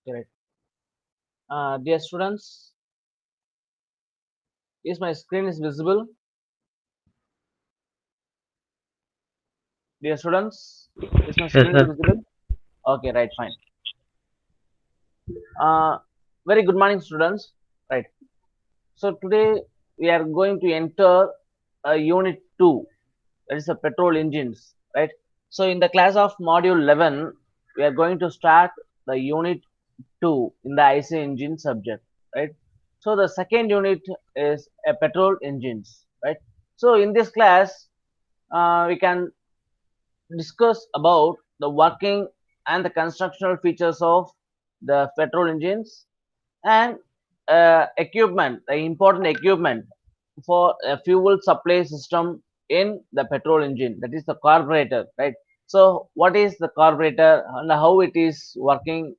Correct. Dear students, is my screen is visible? Dear students, is my Yes, screen is sir. visible? Okay, right, fine. Uh, Very good morning, students. Right. So today we are going to enter unit 2, that is the petrol engines, right? So in the class of module 11, we are going to start the unit 2 in the IC engine subject, right? So the second unit is a petrol engines, right? So in this class, we can discuss about the working and the constructional features of the petrol engines and equipment, the important equipment for a fuel supply system in the petrol engine, that is the carburetor, right? So what is the carburetor and how it is working,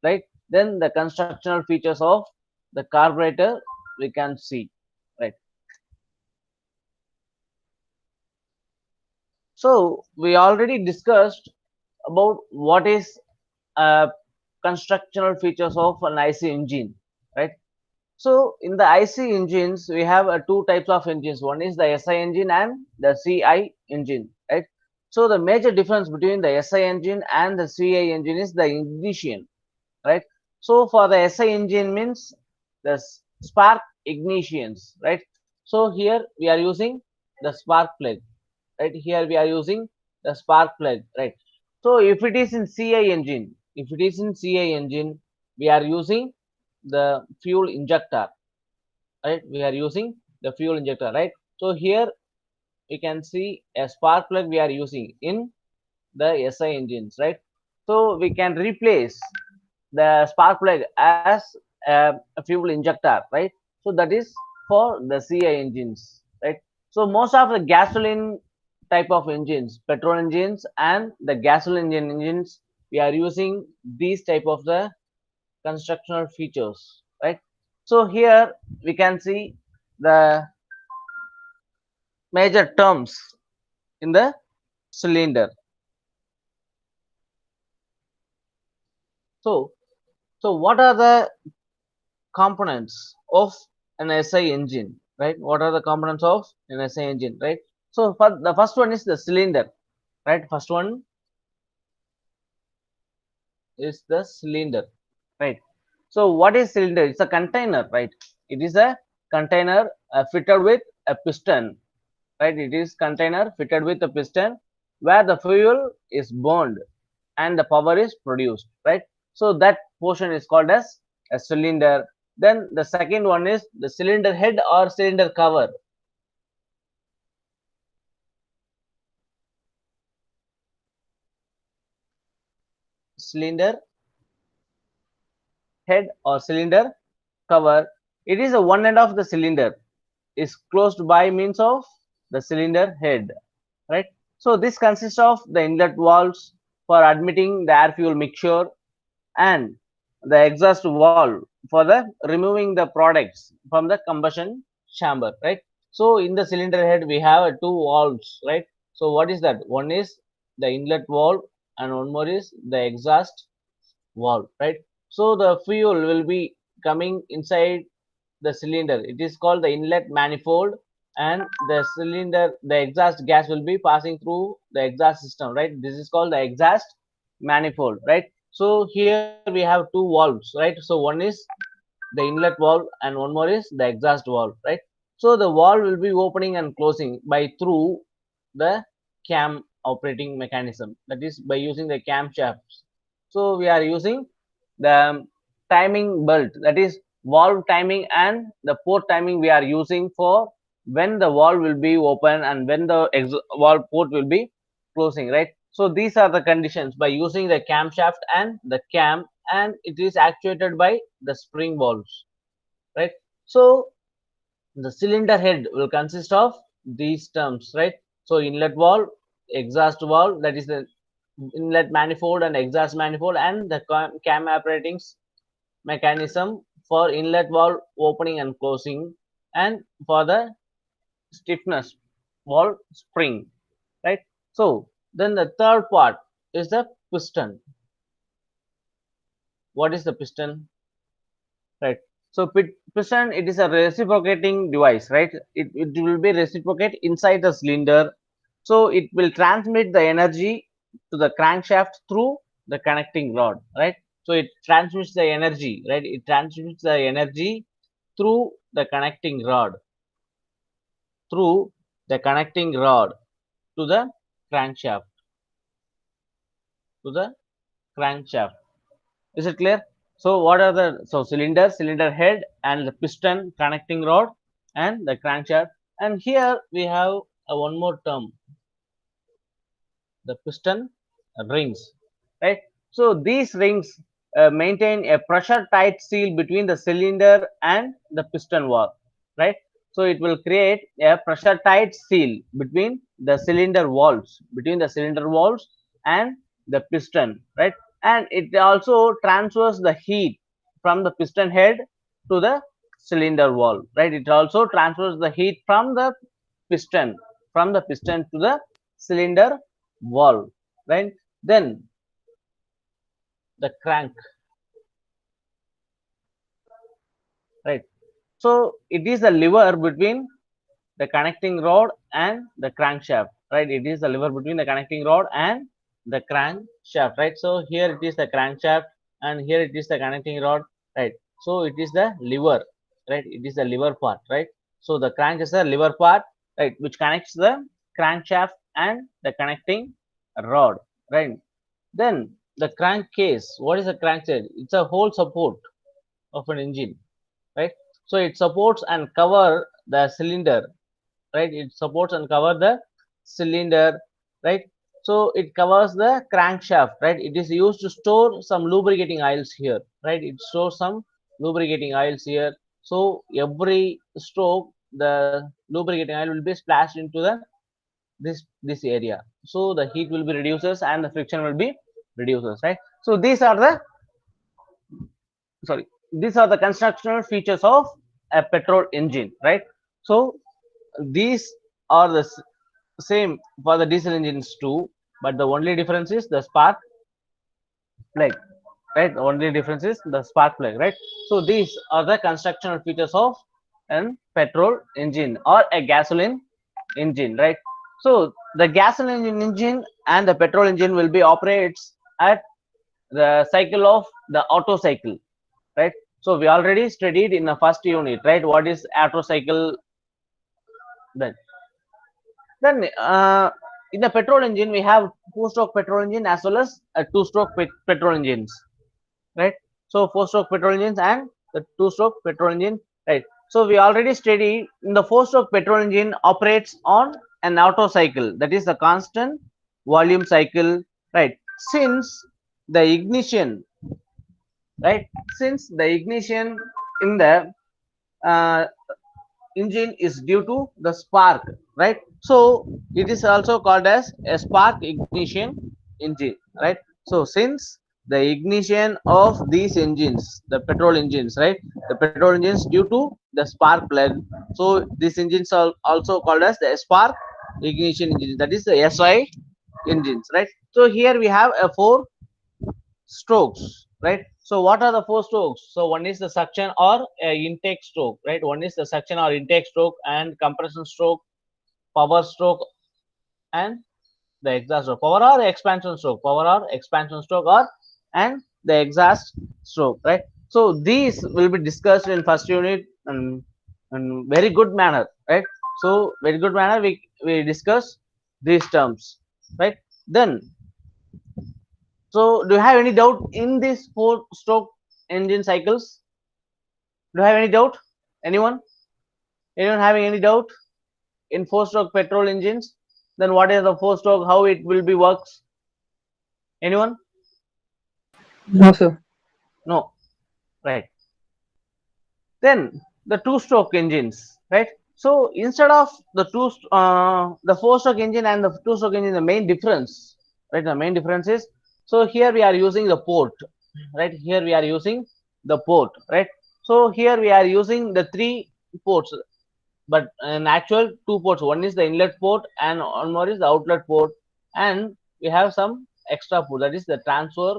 right? Then the constructional features of the carburetor we can see, right? So we already discussed about what is uh, constructional features of an IC engine, right? So in the IC engines, we have two types of engines. One is the SI engine and the CI engine, right? So the major difference between the SI engine and the CI engine is the ignition, right? So for the SI engine means the spark ignitions, right? So here we are using the spark plug, right? Here we are using the spark plug, right? So if it is in CI engine, if it is in CI engine, we are using the fuel injector, right? We are using the fuel injector, right? So here we can see a spark plug we are using in the SI engines, right? So we can replace the spark plug as a fuel injector, right? So that is for the CI engines, right? So most of the gasoline type of engines, petrol engines and the gasoline engines, we are using these type of the constructional features, right? So here we can see the major terms in the cylinder. So, so what are the components of an SI engine, right? What are the components of an SI engine, right? So, for the first one is the cylinder, right? First one is the cylinder, right? So, what is cylinder? It's a container, right? It is a container fitted with a piston, right? It is container fitted with a piston where the fuel is burned and the power is produced, right? So that portion is called as a cylinder. Then the second one is the cylinder head or cylinder cover. Cylinder head or cylinder cover. It is a one end of the cylinder is closed by means of the cylinder head, right? So this consists of the inlet valves for admitting the air fuel mixture and the exhaust valve for the removing the products from the combustion chamber, right? So in the cylinder head we have two valves, right? So what is that? One is the inlet valve and one more is the exhaust valve, right? So the fuel will be coming inside the cylinder. It is called the inlet manifold, and the cylinder, the exhaust gas will be passing through the exhaust system, right? This is called the exhaust manifold, right? So here we have two valves, right? So one is the inlet valve and one more is the exhaust valve, right? So the valve will be opening and closing by through the cam operating mechanism, that is by using the camshafts. So we are using the timing belt, that is valve timing and the port timing we are using for when the valve will be open and when the valve port will be closing, right? So these are the conditions by using the camshaft and the cam, and it is actuated by the spring valves, right? So the cylinder head will consist of these terms, right? So inlet valve, exhaust valve, that is the inlet manifold and exhaust manifold, and the cam operating mechanism for inlet valve opening and closing, and for the stiffness valve spring, right? So Then the third part is the piston. What is the piston? Right. So piston, it is a reciprocating device, right? It will be reciprocate inside the cylinder. So it will transmit the energy to the crankshaft through the connecting rod, right? So it transmits the energy, right? It transmits the energy through the connecting rod, through the connecting rod to the crankshaft, to the crankshaft. Is it clear? So what are the cylinder head and the piston connecting rod and the crankshaft. And here we have one more term, the piston rings, right? So these rings maintain a pressure tight seal between the cylinder and the piston valve, right? So it will create a pressure tight seal between the cylinder walls and the piston, right? And it also transfers the heat from the piston head to the cylinder valve, right? It also transfers the heat piston from the piston to the cylinder valve, right? Then the crank, right? So it is a lever between the connecting rod and the crankshaft, right? It is the lever between the connecting rod and the crankshaft, right? So here it is the crankshaft and here it is the connecting rod, right? So it is the lever, right? It is the lever part, right? So the crank is the lever part, right, which connects the crankshaft and the connecting rod, right? Then the crankcase. What is a crankcase? It's a whole support of an engine, right? So it supports and cover the cylinder, right? It supports and cover the cylinder, right? So it covers the crankshaft, right? It is used to store some lubricating oils here, right? It stores some lubricating oils here. So every stroke, the lubricating oil will be splashed into the this area. So the heat will be reduces and the friction will be reduces, right? So these are the constructional features of a petrol engine, right? So these are the same for the diesel engines too, but the only difference is the spark plug, right? The only difference is the spark plug, right? So these are the constructional features of an petrol engine or a gasoline engine, right? So the gasoline engine and the petrol engine will be operates at the cycle of the Otto cycle, right? So we already studied in the first unit, right? What is Otto cycle? Then in the petrol engine we have four-stroke petrol engine as well as a two-stroke petrol engines, right? So four-stroke petrol engines and the two-stroke petrol engine, right? So we already studied in the four-stroke petrol engine operates on an Otto cycle, that is the constant volume cycle, right? Since the ignition, right? Since the ignition in the uh, engine is due to the spark, right? So it is also called as a spark ignition engine, right? So since the ignition of these engines, the petrol engines, right, the petrol engines due to the spark plug, so these engines are also called as the spark ignition engine, that is the SI engines, right? So here we have a four strokes, right? So what are the four strokes? So one is the suction or intake stroke, right? One is the suction or intake stroke and compression stroke, power stroke, and the exhaust stroke. Power or expansion stroke, power or expansion stroke, or and the exhaust stroke, right? So these will be discussed in first unit and very good manner, right? So very good manner we discuss these terms, right? Then so, do you have any doubt in these four-stroke engine cycles? Do you have any doubt? Anyone? Anyone having any doubt in four-stroke petrol engines? Then what is the four-stroke? How it will be works? Anyone? No, sir. No. Right. Then the two-stroke engines, right? So instead of the four-stroke engine and the two-stroke engine, the main difference, right? The main difference is, so here we are using the port, right? Here we are using the port, right? So here we are using the three ports, but in actual two ports. One is the inlet port and one more is the outlet port, and we have some extra port, that is the transfer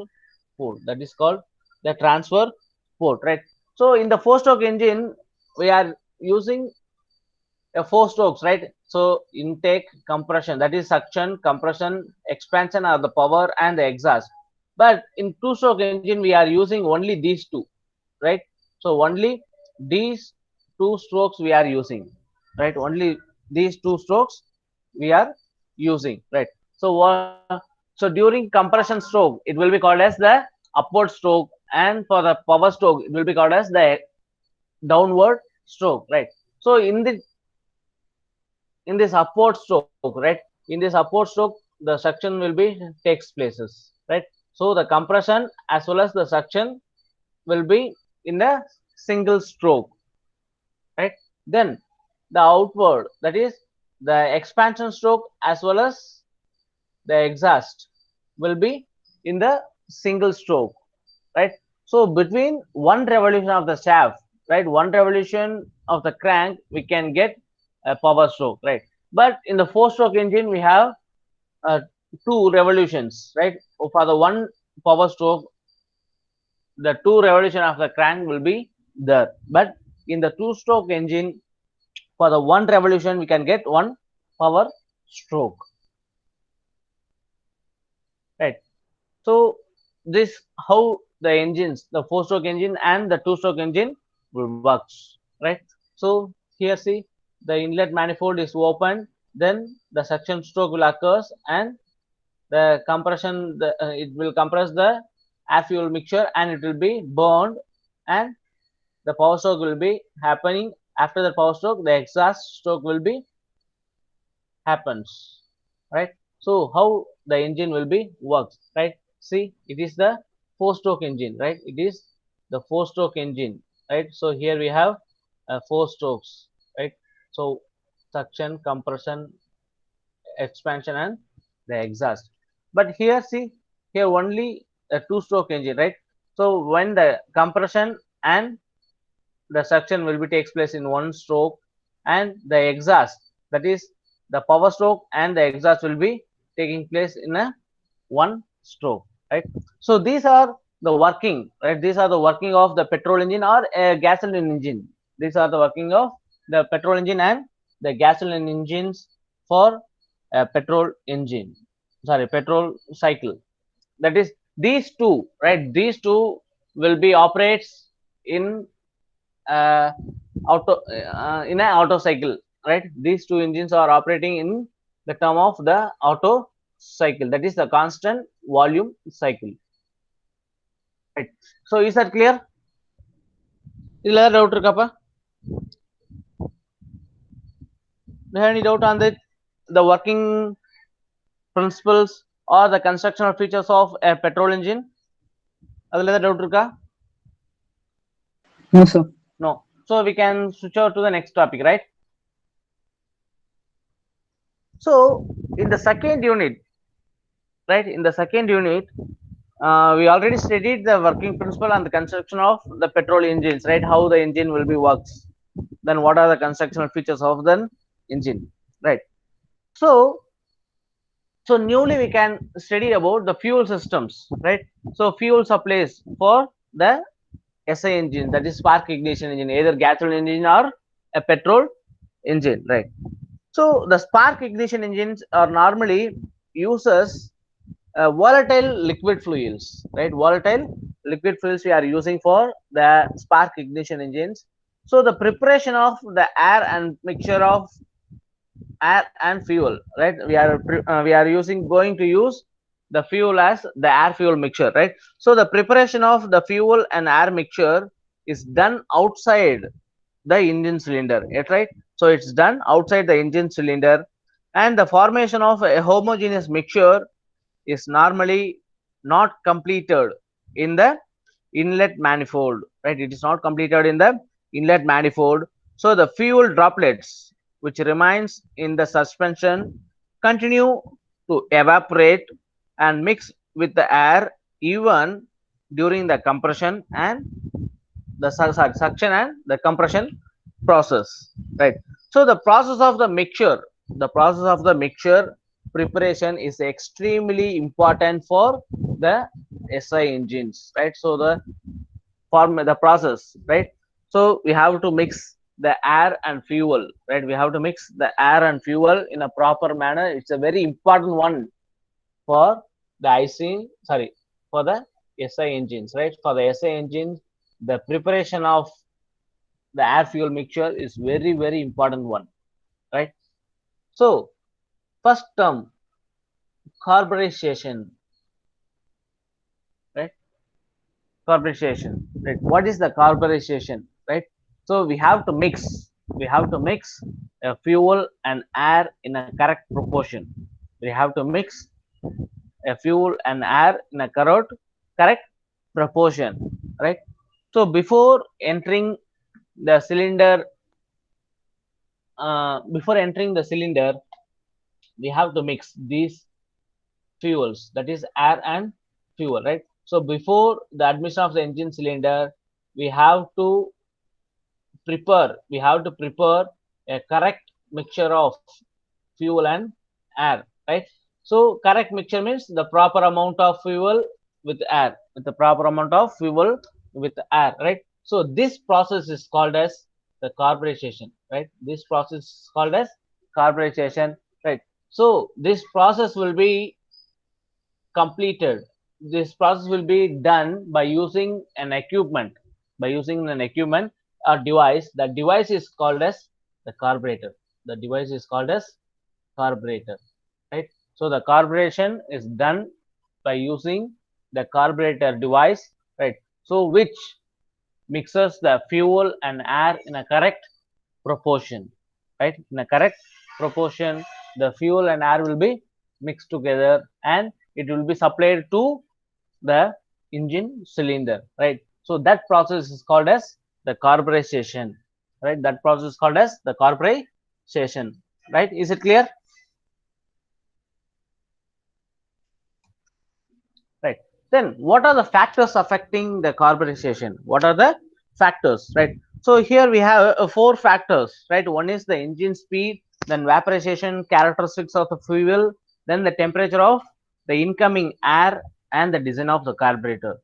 port, that is called the transfer port, right? So in the four stroke engine we are using a four strokes, right? So intake, compression, that is suction, compression, expansion are the power and the exhaust. But in two stroke engine we are using only these two, right? So only these two strokes we are using, right? Only these two strokes we are using, right? So so during compression stroke it will be called as the upward stroke, and for the power stroke it will be called as the downward stroke, right? So in this upward stroke, right? In this upward stroke, the suction will be takes places, right? So the compression as well as the suction will be in a single stroke, right? Then the outward, that is the expansion stroke as well as the exhaust will be in the single stroke, right? So between one revolution of the shaft, right, one revolution of the crank, we can get a power stroke, right? But in the four stroke engine we have uh, two revolutions, right? For the one power stroke, the two revolution of the crank will be there. But in the two stroke engine, for the one revolution we can get one power stroke, right? So this how the engines, the four stroke engine and the two stroke engine will works, right? So here see, the inlet manifold is open, then the suction stroke will occurs, and the compression, it will compress the air fuel mixture and it will be burned, and the power stroke will be happening. After the power stroke the exhaust stroke will be happens, right? So how the engine will be works, right? See, it is the four stroke engine, right? It is the four stroke engine, right? So here we have four strokes, right? So suction, compression, expansion and the exhaust. But here see, here only a two stroke engine, right? So when the compression and the suction will be takes place in one stroke, and the exhaust, that is the power stroke and the exhaust will be taking place in a one stroke, right? So these are the working, right? These are the working of the petrol engine or a gasoline engine. These are the working of the petrol engine and the gasoline engines for a petrol engine, sorry, petrol cycle. That is these two, right? These two will be operates in uh, auto in an auto cycle, right? These two engines are operating in the term of the auto cycle, that is the constant volume cycle, right? So is that clear? Illa doubt irukappa? Do you have any doubt on the working principles or the constructional features of a petrol engine? Adula doubt iruka? No, sir. No. So we can switch over to the next topic, right? So in the second unit, right, in the second unit we already studied the working principle and the construction of the petrol engines, right? How the engine will be works, then what are the constructional features of the engine, right? So newly we can study about the fuel systems, right? So fuel supplies for the SI engine, that is spark ignition engine, either gasoline engine or a petrol engine, right? So the spark ignition engines are normally uses volatile liquid fuels, right? Volatile liquid fuels we are using for the spark ignition engines. So the preparation of the air and mixture of air and fuel, right? We are using going to use the fuel as the air fuel mixture, right? So the preparation of the fuel and air mixture is done outside the engine cylinder, right? So it's done outside the engine cylinder, and the formation of a homogeneous mixture is normally not completed in the inlet manifold, right? It is not completed in the inlet manifold. So the fuel droplets which remains in the suspension continue to evaporate and mix with the air even during the compression and the suction and the compression process, right? So the process of the mixture preparation is extremely important for the SI engines, right? So the process, right? So we have to mix the air and fuel, right? We have to mix the air and fuel in a proper manner. It's a very important one for the IC, sorry, for the SI engines, right? For the SI engines, the preparation of the air fuel mixture is very, very important one, right? So first term, carburization, right? Carburization, right? What is the carburization, right? So we have to mix fuel and air in a correct proportion. We have to mix a fuel and air in a correct proportion, right? So the cylinder before entering the cylinder, we have to mix these fuels, that is air and fuel, right? So before the admission of the engine cylinder, we have to we have to prepare a correct mixture of fuel and air, right? So correct mixture means the proper amount of fuel with air, with the proper amount of fuel with air, right? So this process is called as the carburization, right? This process is called as carburization, right? So this process will be completed. This process will be done by using an equipment, or device. The device is called as the carburetor. The device is called as carburetor, right? So the carburation is done by using the carburetor device, right? So which mixes the fuel and air in a correct proportion, right? In a correct proportion, the fuel and air will be mixed together and it will be supplied to the engine cylinder, right? So that process is called as the carburization, right? That process is called as the carburization, right? Is it clear? Right. Then what are the factors affecting the carburization? What are the factors, right? So here we have four factors, right? One is the engine speed, then vaporization characteristics of the fuel, then the temperature of the incoming air, and the design of the carburetor,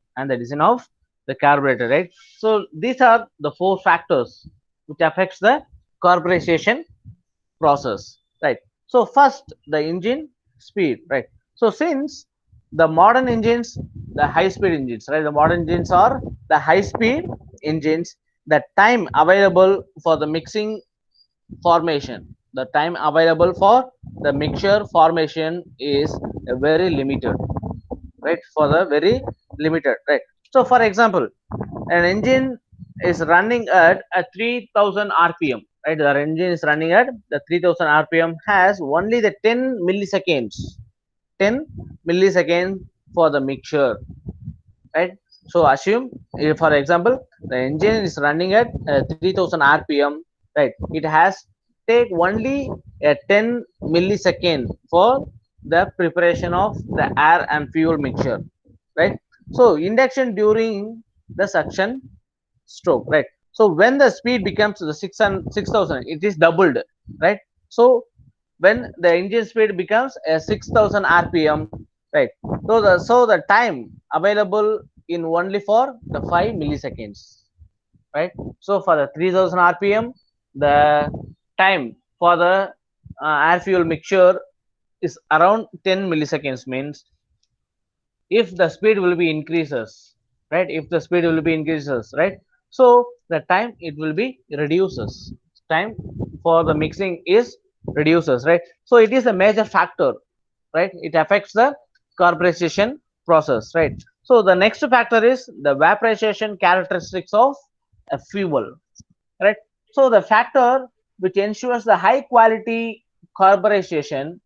right? So these are the four factors which affects the carburization process, right? So first the engine speed, right? So since the modern engines, the high speed engines, right? The modern engines are the high speed engines. The time available for the mixing formation, the time available for the mixture formation is very limited, right? For the very limited, right? So for example, an engine is running at a 3000 rpm, right? The engine is running at the 3000 rpm, has only the 10 milliseconds for the mixture, right? So assume, for example, the engine is running at 3000 rpm, right? It has take only a 10 millisecond for the preparation of the air and fuel mixture, right? So induction during the suction stroke, right? So when the speed becomes the 6000, it is doubled, right? So when the engine speed becomes a 6000 rpm, right? So the time available in only for the 5 milliseconds, right? So for the 3000 rpm, the time for the air fuel mixture is around 10 milliseconds, means if the speed will be increases, right? If the speed will be increases, right? So the time it will be reduces, time for the mixing is reduces, right? So it is a major factor, right? It affects the carburization process, right? So the next factor is the vaporization characteristics of a fuel, right? So the factor which ensures the high quality carburization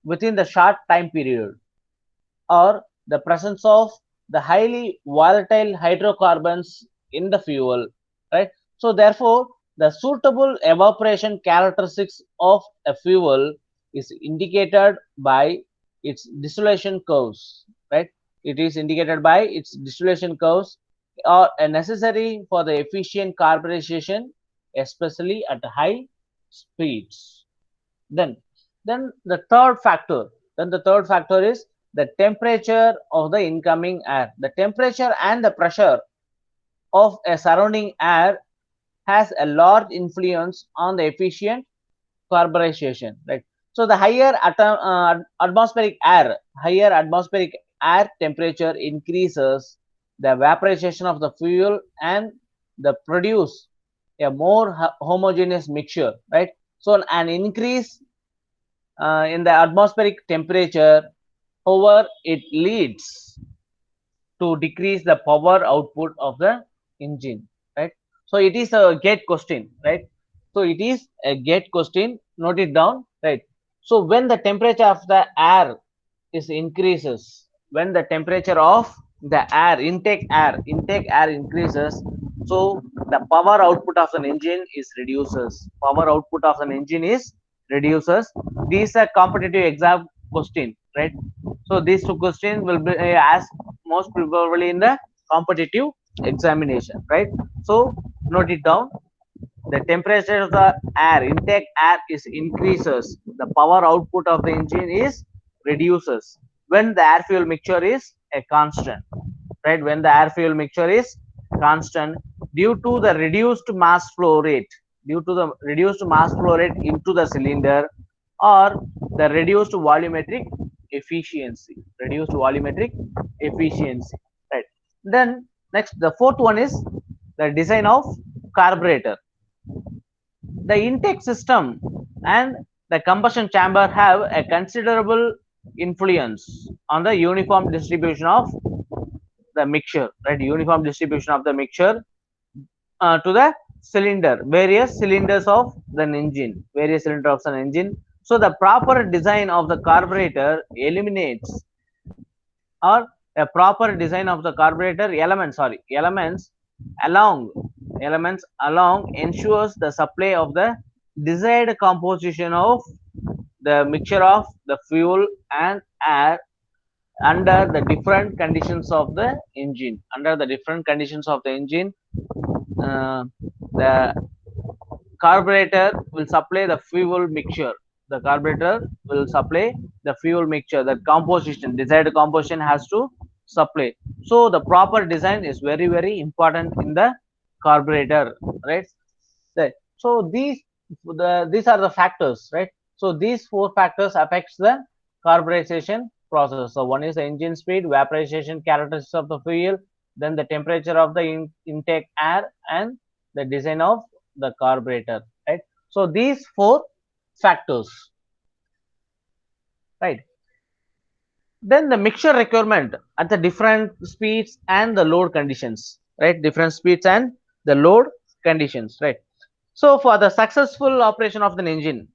within the short time period, or the presence of the highly volatile hydrocarbons in the fuel, right? So therefore the suitable evaporation characteristics of a fuel is indicated by its distillation curves, right? It is indicated by its distillation curves, are necessary for the efficient carburization, especially at high speeds. Then then the third factor, Then the third factor is the temperature of the incoming air. The temperature and the pressure of a surrounding air has a large influence on the efficient carburization, right? So the higher atmospheric air temperature increases the vaporization of the fuel and the produce a more homogeneous mixture, right? So an increase in the atmospheric temperature, however, it leads to decrease the power output of the engine, right? So it is a gate question, right? So it is a gate question, note it down, right? So when the temperature of the air is increases, when the temperature of the intake air increases, so the power output of an engine is reduces, power output of an engine is reduces. These are competitive exam question, right? So these two questions will be asked most probably in the competitive examination, right? So note it down. The temperature of the air, intake air is increases. The power output of the engine is reduces when the air fuel mixture is a constant, right? When the air fuel mixture is constant due to the reduced mass flow rate, due to the reduced mass flow rate into the cylinder, or the reduced volumetric efficiency, right? Then next, the fourth one is the design of carburetor. The intake system and the combustion chamber have a considerable influence on the uniform distribution of the mixture, right? Uniform distribution of the mixture to the cylinder, various cylinders of an engine. So the proper design of the carburetor eliminates, or a proper design of the carburetor along elements along ensures the supply of the desired composition of the mixture of the fuel and air under the different conditions of the engine. Uh, the carburetor will supply the fuel mixture. The carburetor will supply the fuel mixture. The composition, desired composition has to supply. So the proper design is very important in the carburetor, right? Right. So these are the factors, right? So these four factors affects the carburization process. So one is the engine speed, vaporization characteristics of the fuel, then the temperature of the intake air, and the design of the carburetor, right? So these four factors, right? Then the mixture requirement at the different speeds and the load conditions, right? Different speeds and the load conditions, right? So for the successful operation of an engine,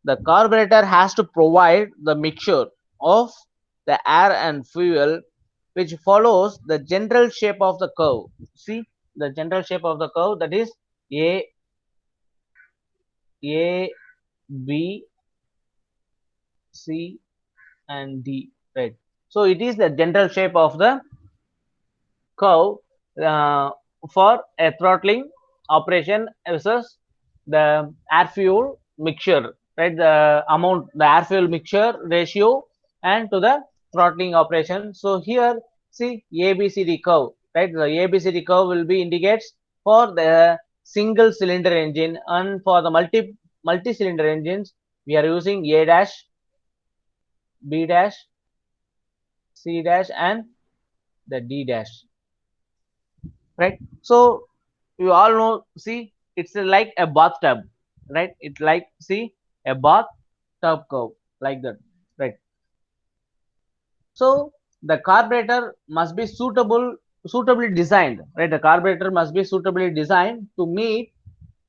the carburetor has to provide the mixture of the air and fuel, which follows the general shape of the curve. See the general shape of the curve, that is A, B, C, and D, right? So it is the general shape of the curve uh, for a throttling operation versus the air fuel mixture, right? The air fuel mixture ratio and to the throttling operation. So here see ABCD curve, right? The ABCD curve will be indicates for the single cylinder engine, and for the multi cylinder engines we are using A dash, B dash, C dash, and the D dash, right? So you all know, see it's like a bathtub, right? It's like, see, a bathtub curve, like that, right? So the carburetor must be suitably designed, right? The carburetor must be suitably designed to meet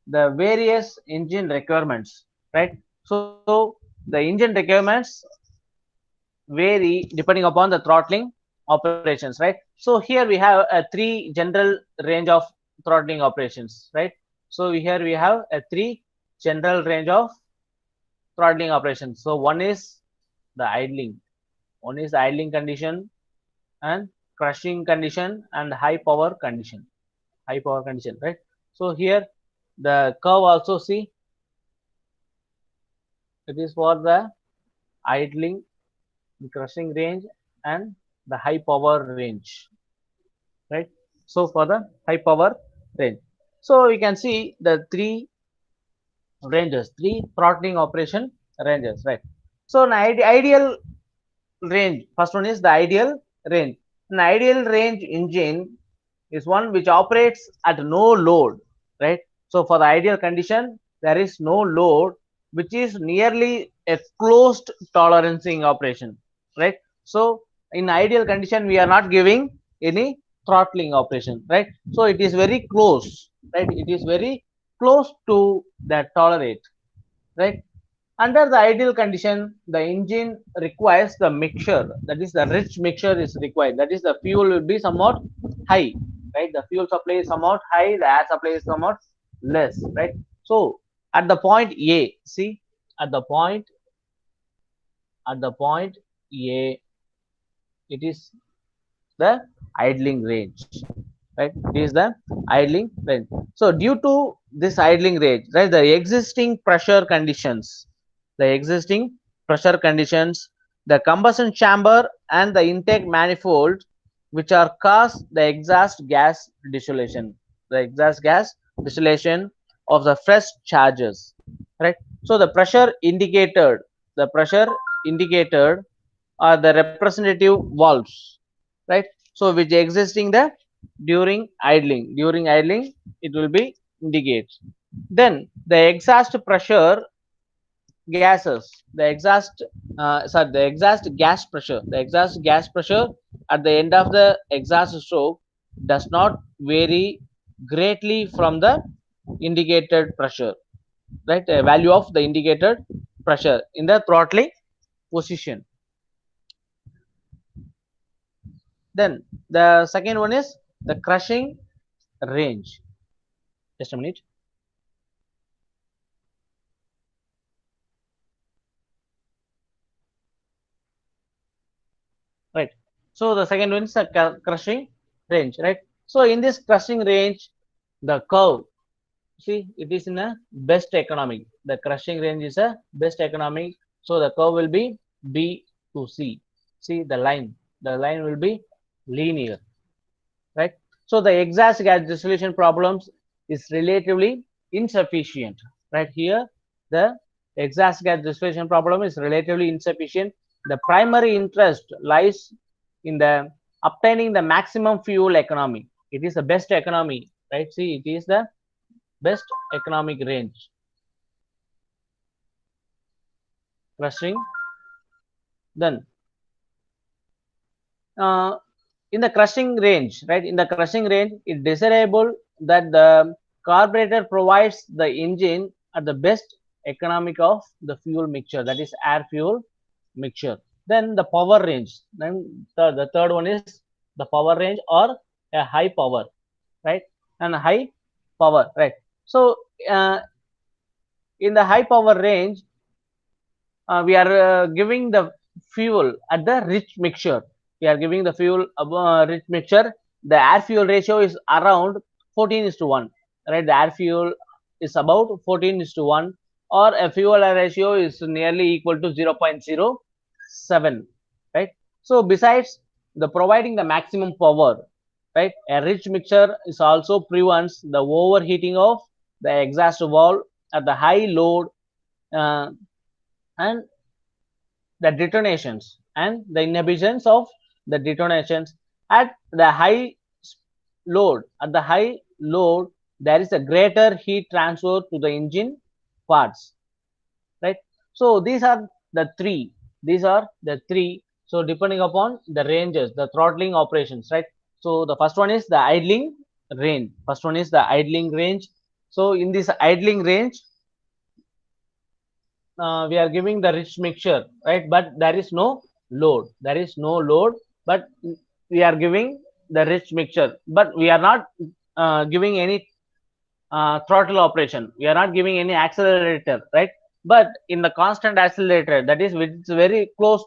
the various engine requirements, right? So the engine requirements vary depending upon the throttling operations, right? So here we have a three general range of throttling operations, right? So here we have a three general range of throttling operations. So one is the idling condition, and crushing condition, and high power condition, right? So here the curve also, see It is for the idling, the crushing range, and the high power range, right? So for the high power range, so we can see the three ranges, three throttling operation ranges, right? So an ideal range, first one is the ideal range. An ideal range engine is one which operates at no load, right? So for the ideal condition, there is no load, which is nearly a closed tolerancing operation, right? So in ideal condition, we are not giving any throttling operation, right? So it is very close, right? It is very close to that tolerate, right? Under the ideal condition, the engine requires the mixture, that is the rich mixture is required. That is the fuel will be somewhat high, right? The fuel supply is somewhat high, the air supply is somewhat less, right? So at the point A, see at the point A, it is the idling range, right? It is the idling range. So due to this idling range, right, the existing pressure conditions, the combustion chamber and the intake manifold, which are cause the exhaust gas distillation, of the fresh charges, right? So the pressure indicated are the representative valves, right? So which existing the during idling it will be indicate. Then the exhaust pressure gases, the exhaust gas pressure at the end of the exhaust stroke does not vary greatly from the indicated pressure, right? The value of the indicated pressure in the throttling position. Then the second one is the crushing range. Just a minute. Right. So the second one is the crushing range, right? So in this crushing range, the curve, see, it is in a best economic. The crushing range is a best economic. So the curve will be B to C. See the line will be linear, right? So the exhaust gas dissolution problems is relatively insufficient, right? Here the exhaust gas dissolution problem is relatively insufficient. The primary interest lies in the obtaining the maximum fuel economy. It is the best economy, right? See, it is the best economic range. Crushing. Then in the crushing range, right? In the crushing range, it's desirable that the carburetor provides the engine at the best economic of the fuel mixture, that is air fuel mixture. Then the power range. Then the third one is the power range or a high power, right? And a high power, right? So in the high power range, we are giving the fuel at the rich mixture. We are giving the fuel rich mixture. The air fuel ratio is around 14:1, right? The air fuel is about 14:1, or a fuel air ratio is nearly equal to 0.07, right? So besides the providing the maximum power, right, a rich mixture is also prevents the overheating of the exhaust valve at the high load, uh, and the detonations and the inhibitions of the detonations at the high load. At the high load, there is a greater heat transfer to the engine parts, right? So these are the three. So depending upon the ranges, the throttling operations, right? So the first one is the idling range. So in this idling range, we are giving the rich mixture, right? But there is no load. But we are giving the rich mixture. But we are not giving any throttle operation. We are not giving any accelerator, right? But in the constant accelerator, that is which is very close,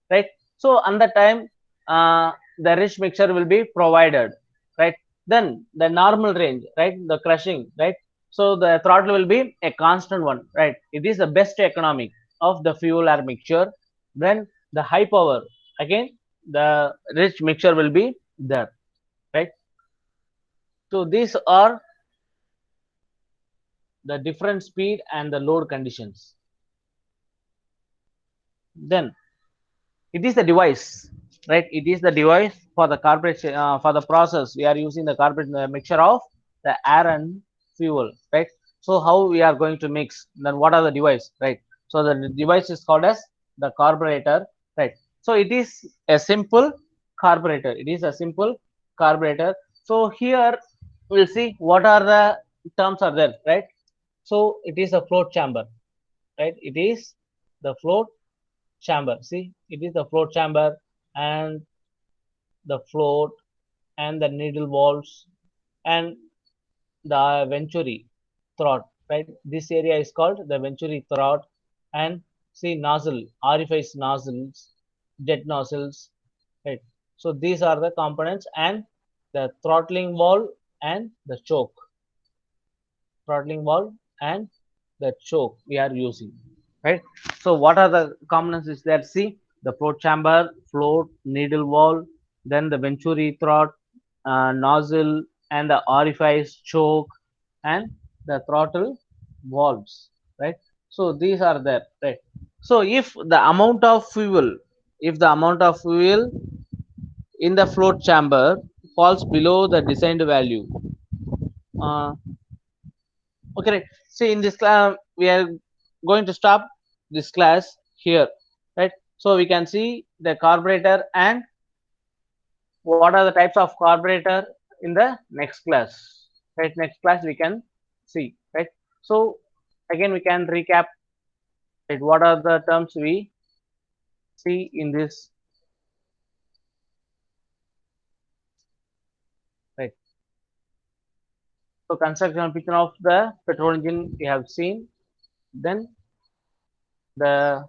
right? So on the time, the rich mixture will be provided, right? Then the normal range, right? The crushing, right? So the throttle will be a constant one, right? It is the best economic. of the fuel air mixture. Then the high power, again the rich mixture will be there, right? So these are the different speed and the load conditions. Then it is the device, right? It is the device for the carburation, for the process we are using the carburation, the mixture of the air and fuel, right? So how we are going to mix, then what are the device, right? So the device is called as the carburetor, right? So it is a simple carburetor, it is a simple carburetor. So here we'll see what are the terms are there, right? So it is a float chamber, right? It is the float chamber. See, it is the float chamber and the float and the needle valves and the venturi throat, right? This area is called the venturi throat. And see, nozzle, orifice nozzles, jet nozzles, right? So these are the components, and the throttling valve and the choke, throttling valve and the choke we are using, right? So what are the components is there? See, the float chamber, float, needle valve, then the venturi throat, nozzle, and the orifice, choke, and the throttle valves, right? So these are there, right? So if the amount of fuel, if the amount of fuel in the float chamber falls below the designed value, uh, okay, right. See, in this class we are going to stop this class here, right? So we can see the carburetor and what are the types of carburetor in the next class, right? Next class we can see, right? So again we can recap, right? What are the terms we see in this, right? So construction picture of the petrol engine we have seen. Then the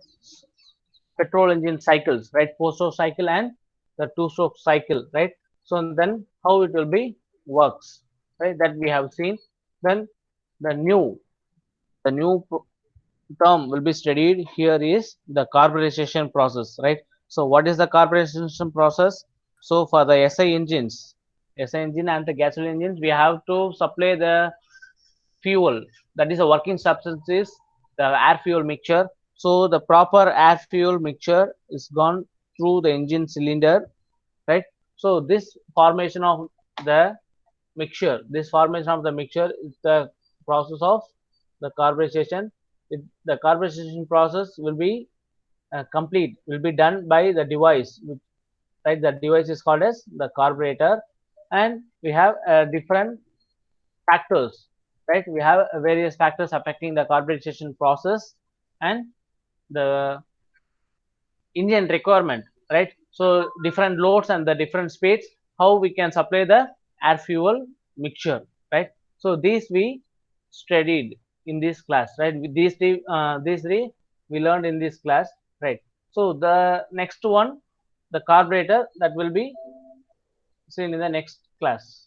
petrol engine cycles, right? Four stroke cycle and the two stroke cycle, right? So then how it will be works, right? That we have seen. Then the new the new term will be studied here is the carburization process, right? So what is the carburization process? So for the SI engine and the gasoline engines, we have to supply the fuel, that is a working substance is the air fuel mixture. So the proper air fuel mixture is gone through the engine cylinder, right? So this formation of the mixture, this formation of the mixture is the process of the carburization. The carburization process will be complete, will be done by the device, right? The device is called as the carburetor. And we have different factors, right? We have various factors affecting the carburization process and the engine requirement, right? So different loads and the different speeds, how we can supply the air fuel mixture, right? So these we studied in this class, right? With these three we learned in this class, right? So the next one, the carburetor, that will be seen in the next class.